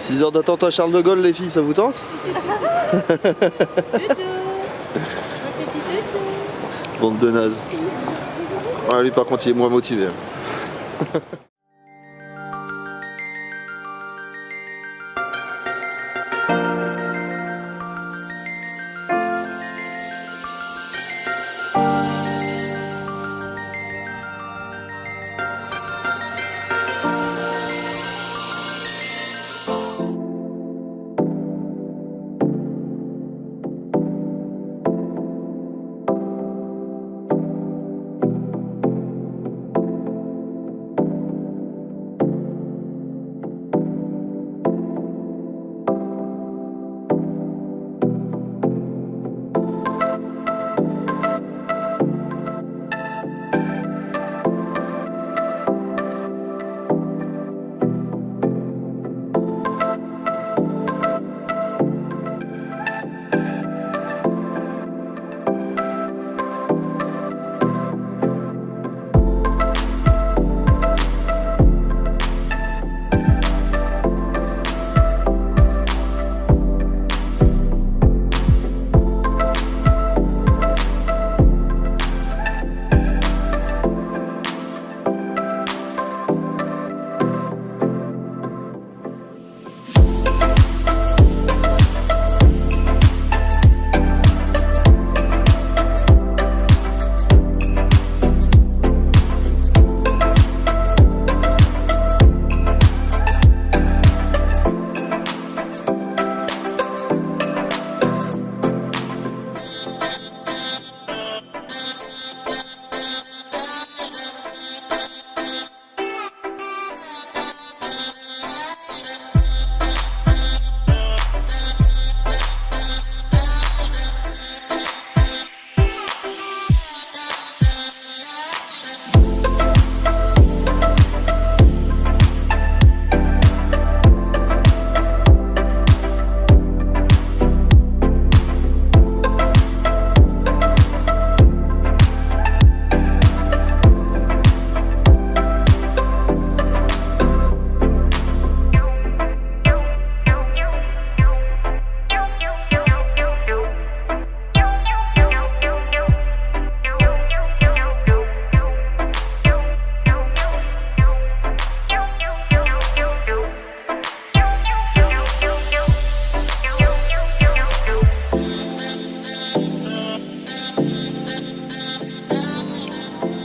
6 heures d'attente à Charles de Gaulle, les filles, ça vous tente? Bande de nazes. Ah, lui par contre il est moins motivé.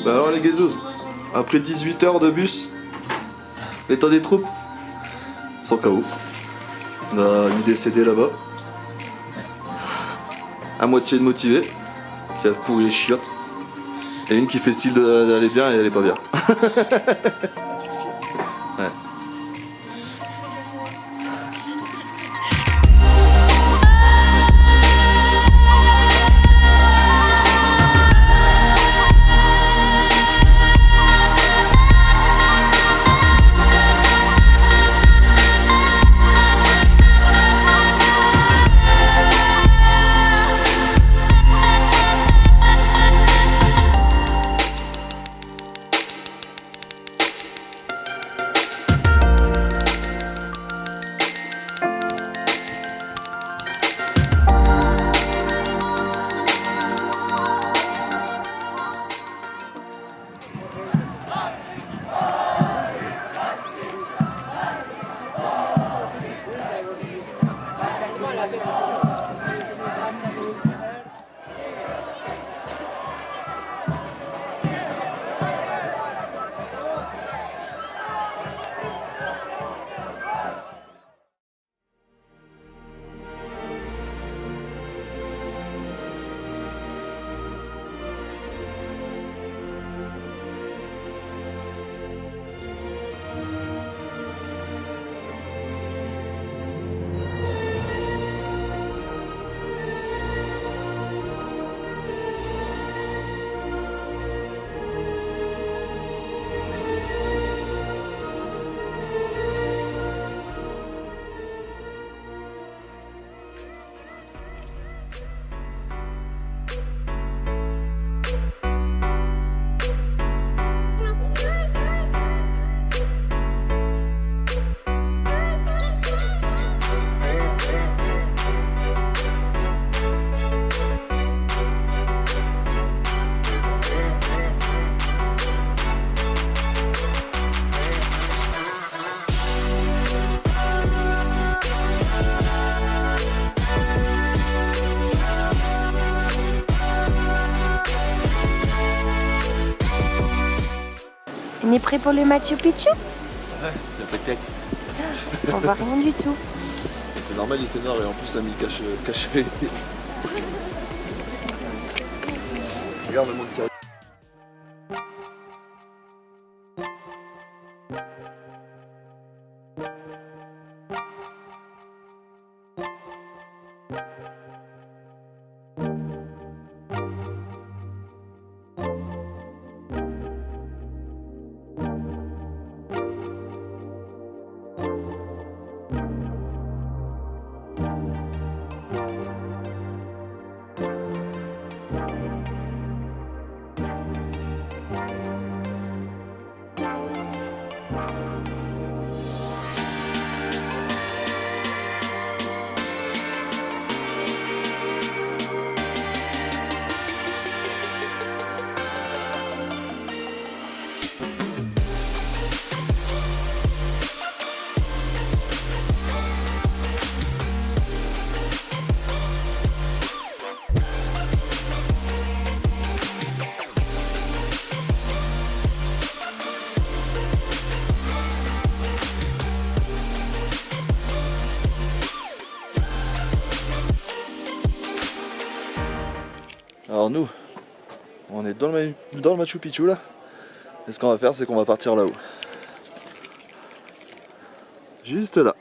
Bah alors les guézous, après 18 heures de bus, l'état des troupes, sans KO. On a une décédée là-bas, à moitié motivée, qui a pourri les chiottes, et une qui fait style d'aller bien et elle est pas bien. Ouais. est prêt pour le Machu Picchu? Ouais, y'a pas de tech. On voit rien du tout. C'est normal, il fait noir et en plus, t'as mis caché. Regarde le monde qui arrive. Alors nous, on est dans le Machu Picchu là. Et ce qu'on va faire, c'est qu'on va partir là-haut. Juste là.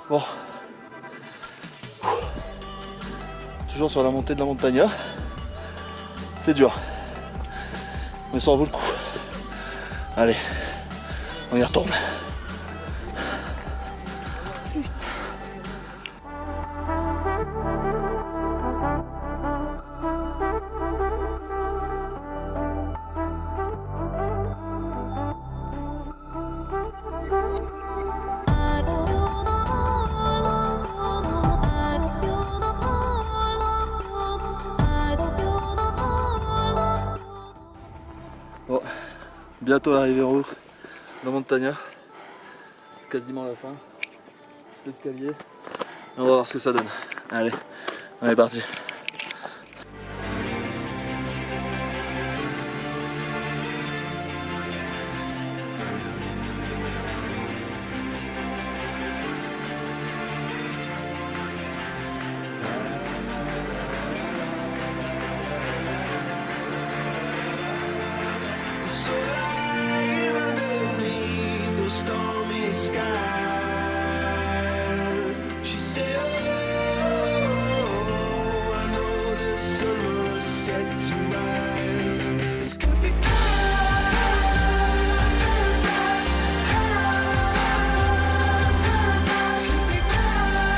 Bon, toujours sur la montée de la montagne, c'est dur, mais ça en vaut le coup. Allez, on y retourne. Bon, bientôt arrivé en haut, dans Montaña. C'est quasiment la fin. Petit escalier. On va voir ce que ça donne. Allez, on est parti. So live underneath those stormy skies. She said, oh, I know the sun will set to rise. This could be paradise. Paradise. Could be paradise.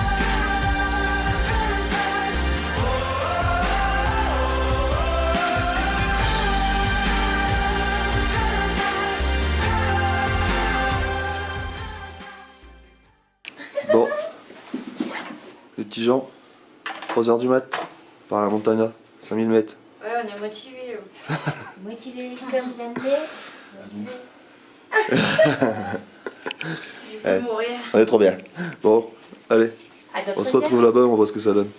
Oh, this could be Bon, les petits gens, 3h du mat, par la Montaña, 5000 mètres. Ouais, on est motivés. Motivés comme jamais. Je veux mourir. On est trop bien. Bon, allez, on se retrouve là-bas, on voit ce que ça donne.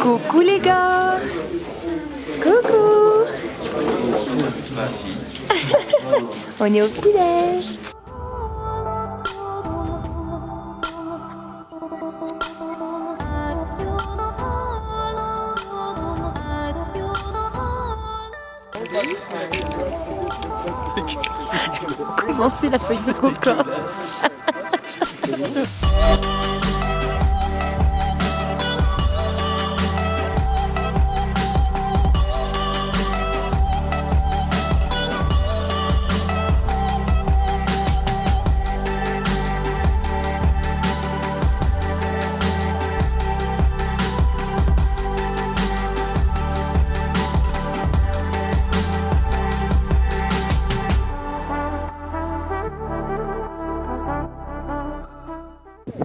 Coucou les gars. Coucou. Bah si. On est au petit-déj. Comment c'est la feuille de coca?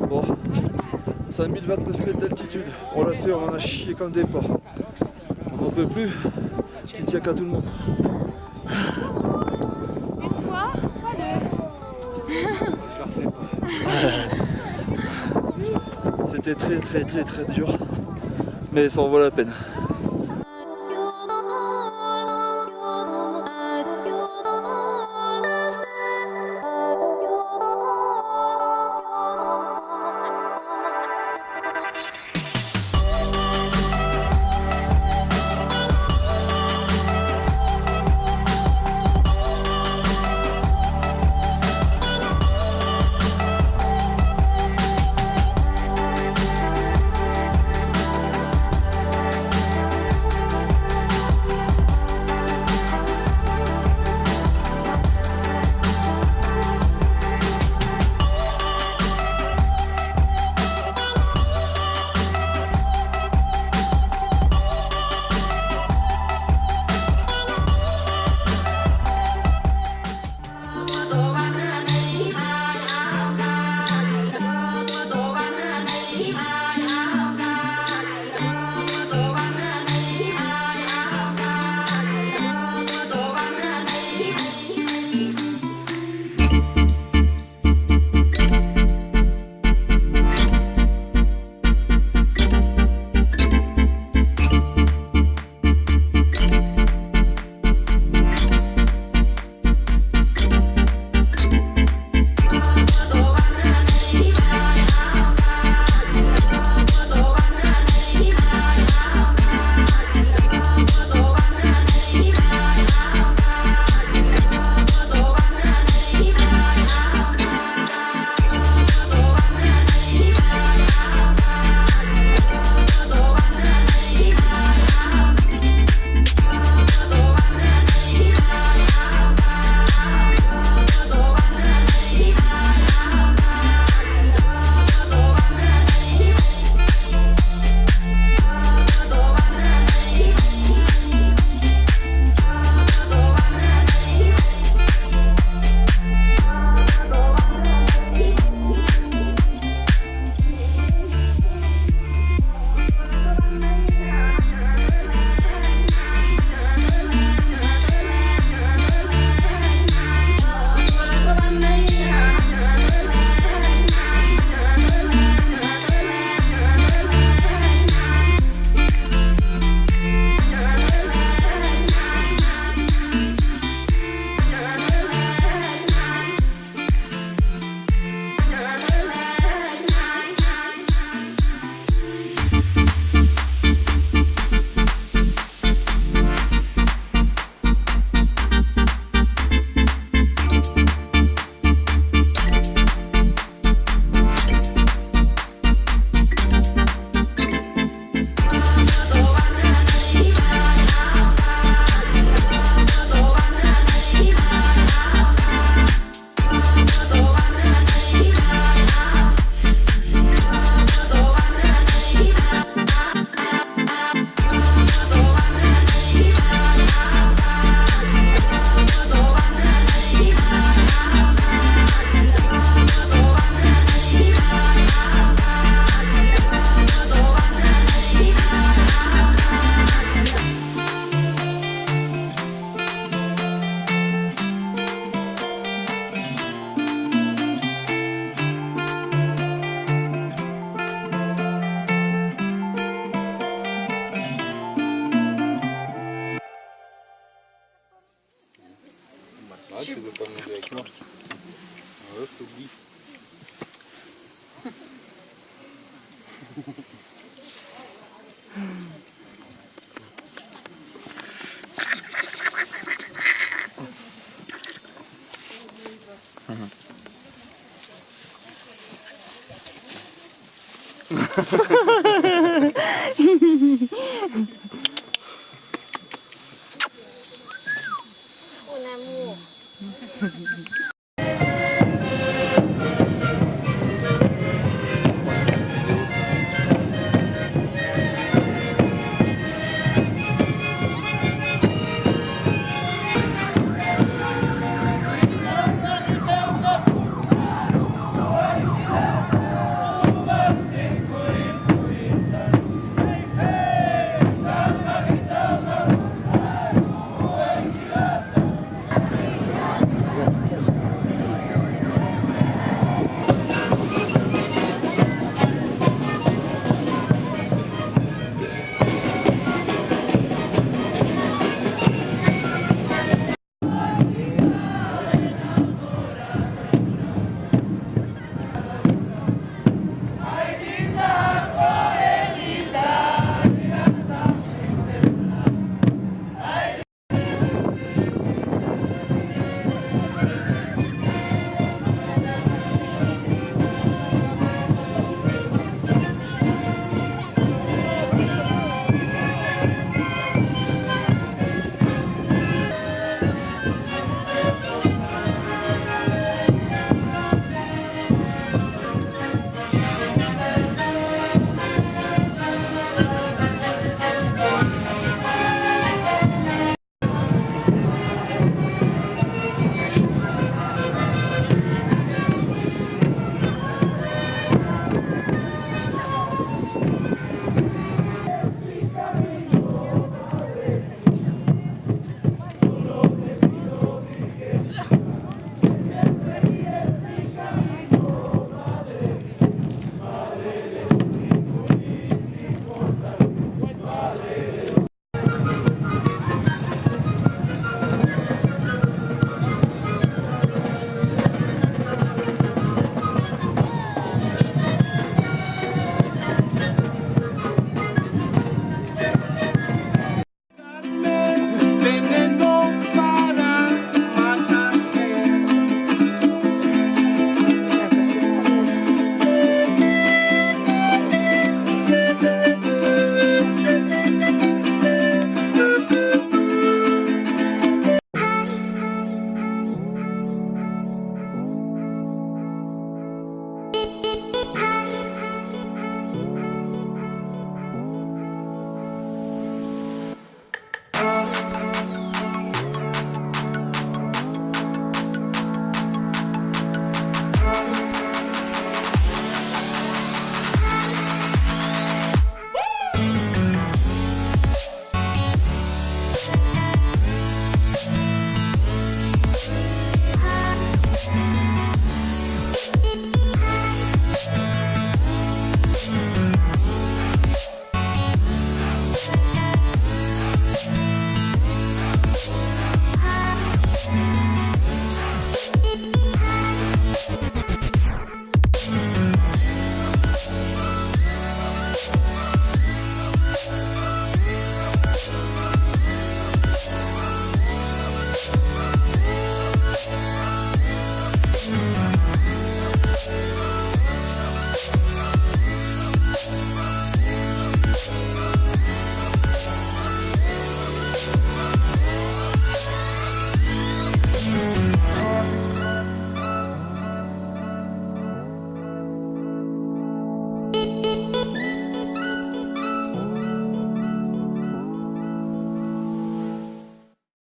Bon, 5029 mètres d'altitude, on l'a fait, on en a chié comme des porcs. On n'en peut plus, petit tiac à tout le monde. Une fois, pas deux. Je la refais pas. C'était très dur, mais ça en vaut la peine.